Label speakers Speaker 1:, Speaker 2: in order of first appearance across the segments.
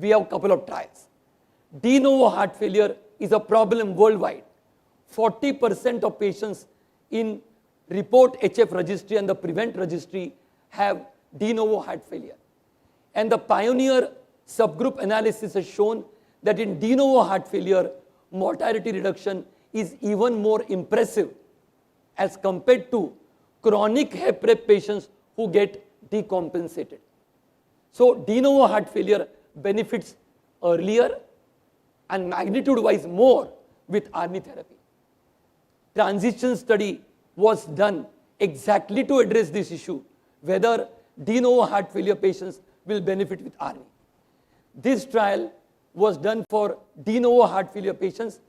Speaker 1: we have a couple of trials. De novo heart failure is a problem worldwide. 40% of patients in report HF registry and the prevent registry have de novo heart failure. And the pioneer subgroup analysis has shown that in de novo heart failure, mortality reduction is even more impressive as compared to chronic HEP-REP patients who get decompensated. So de novo heart failure benefits earlier and magnitude-wise more with ARNI therapy. Transition study was done exactly to address this issue, whether de novo heart failure patients will benefit with ARNI. This trial was done for de novo heart failure patients.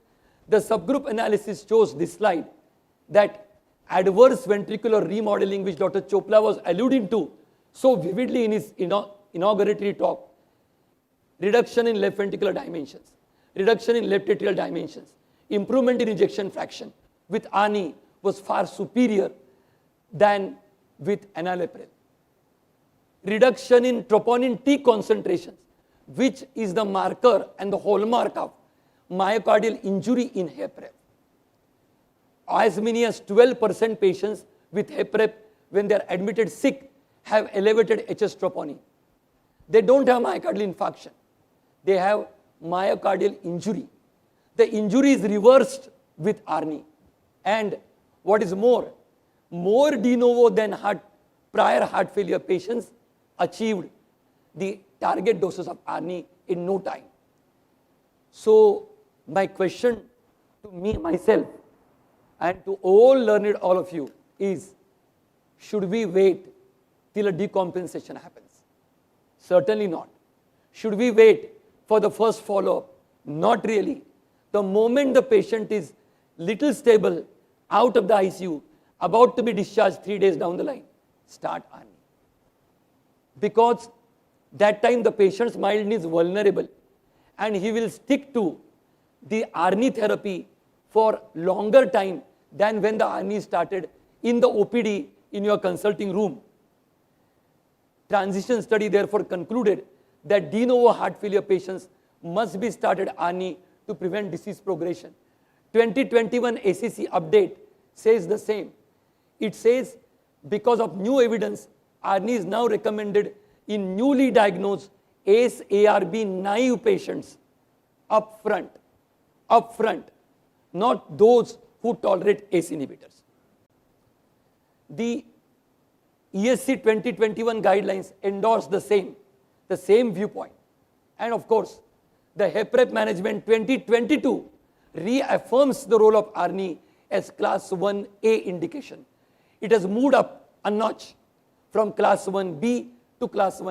Speaker 1: The subgroup analysis shows this slide that adverse ventricular remodeling, which Dr. Chopla was alluding to so vividly in his inauguratory talk, reduction in left ventricular dimensions, reduction in left atrial dimensions, improvement in ejection fraction with ARNI was far superior than with enalapril. Reduction in troponin T concentrations, which is the marker and the hallmark of myocardial injury in HEP-REP. As many as 12% patients with HEP-REP, when they are admitted sick, have elevated HS troponin. They don't have myocardial infarction. They have myocardial injury. The injury is reversed with ARNI. And what is more de novo than prior heart failure patients achieved the target doses of ARNI in no time. So my question to me, myself, and to all of you is, should we wait till a decompensation happens? Certainly not. Should we wait for the first follow-up? Not really. The moment the patient is little stable, out of the ICU, about to be discharged 3 days down the line, start ARNI. Because that time the patient's mind is vulnerable and he will stick to the ARNI therapy for longer time than when the ARNI started in the OPD in your consulting room. Transition study therefore concluded that de novo heart failure patients must be started ARNI to prevent disease progression. 2021 ACEI update says the same. It says because of new evidence, ARNI is now recommended in newly diagnosed ACE-ARB naive patients upfront, not those who tolerate ACE inhibitors. The ESC 2021 guidelines endorse the same viewpoint. And of course, the HEP-REP management 2022 reaffirms the role of ARNI as class 1A indication. It has moved up a notch from class 1B to class 1.